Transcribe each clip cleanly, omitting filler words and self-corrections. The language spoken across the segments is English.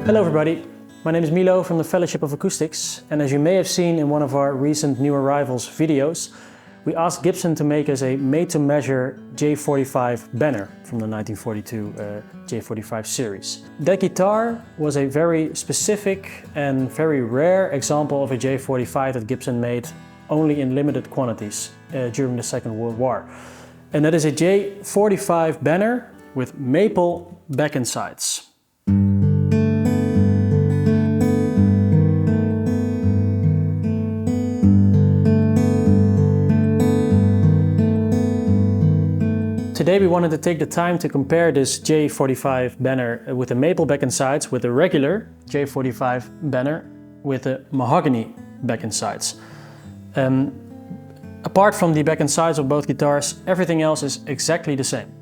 Hello everybody, my name is Milo from the Fellowship of Acoustics, and as you may have seen in one of our recent new arrivals videos, we asked Gibson to make us a made-to-measure J45 Banner from the 1942 J45 series. That guitar was a very specific and very rare example of a J45 that Gibson made only in limited quantities during the Second World War. And that is a J45 Banner with maple back and sides. Today we wanted to take the time to compare this J45 Banner with a maple back and sides with a regular J45 Banner with a mahogany back and sides. Apart from the back and sides of both guitars, everything else is exactly the same.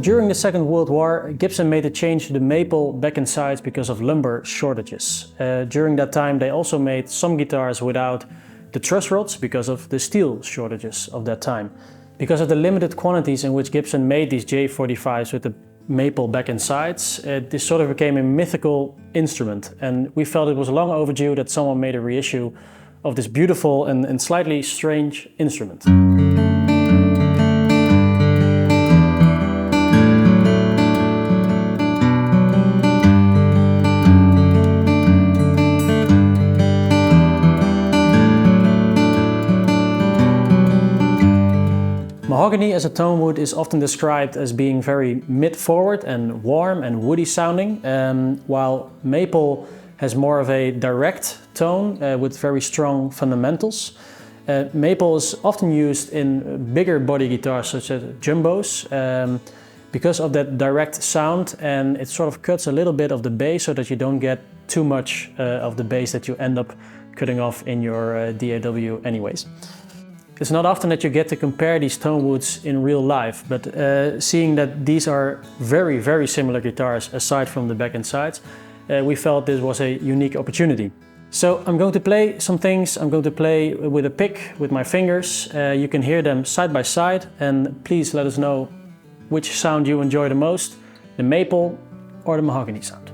During the Second World War, Gibson made a change to the maple back and sides because of lumber shortages. During that time they also made some guitars without the truss rods because of the steel shortages of that time. Because of the limited quantities in which Gibson made these J45s with the maple back and sides, this sort of became a mythical instrument, and we felt it was long overdue that someone made a reissue of this beautiful and slightly strange instrument. Mahogany as a tonewood is often described as being very mid-forward and warm and woody sounding, while maple has more of a direct tone with very strong fundamentals. Maple is often used in bigger body guitars such as jumbos because of that direct sound, and it sort of cuts a little bit of the bass so that you don't get too much of the bass that you end up cutting off in your DAW anyways. It's not often that you get to compare these tonewoods in real life, but seeing that these are very similar guitars aside from the back and sides, we felt this was a unique opportunity. So I'm going to play some things. I'm going to play with a pick with my fingers. You can hear them side by side, and please let us know which sound you enjoy the most, the maple or the mahogany sound.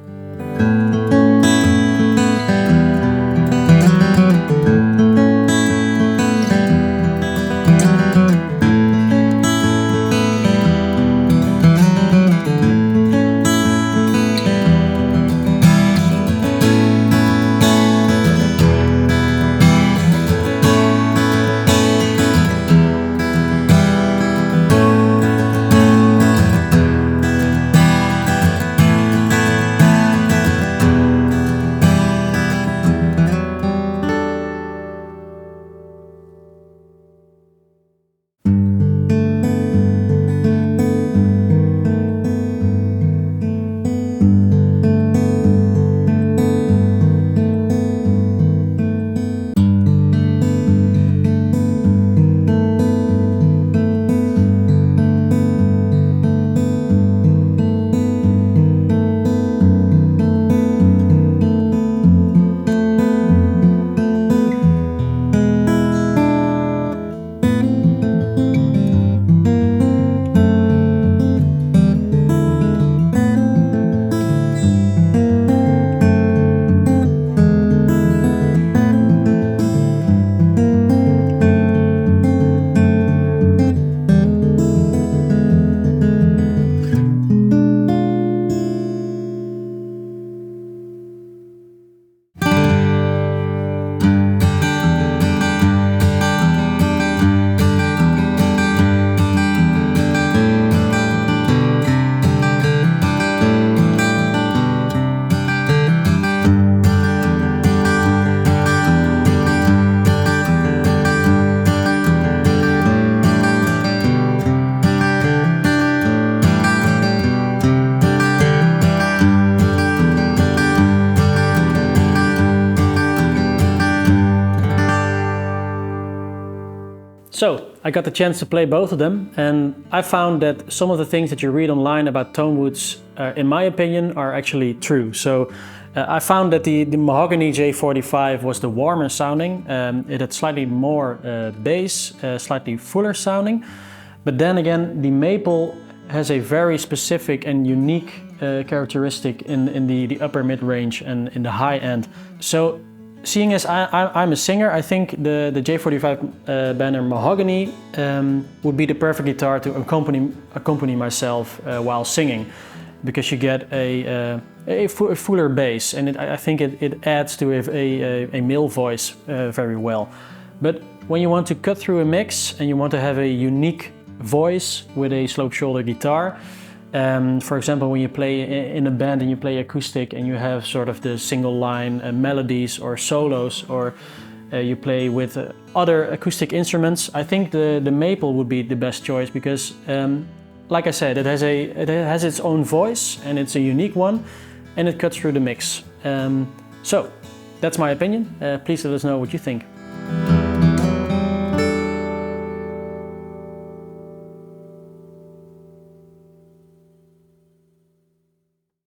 So I got the chance to play both of them, and I found that some of the things that you read online about tonewoods, in my opinion, are actually true. So I found that the Mahogany J45 was the warmer sounding. It had slightly more bass, slightly fuller sounding. But then again, the Maple has a very specific and unique characteristic in the upper mid-range and in the high end. So, seeing as I'm a singer, I think the J45 Banner Mahogany would be the perfect guitar to accompany myself while singing, because you get a fuller bass, and I think it adds to a male voice very well. But when you want to cut through a mix and you want to have a unique voice with a slope shoulder guitar, for example, when you play in a band and you play acoustic and you have sort of the single line melodies or solos, or you play with other acoustic instruments, I think the Maple would be the best choice, because like I said, it has its own voice and it's a unique one, and it cuts through the mix. So that's my opinion. Please let us know what you think.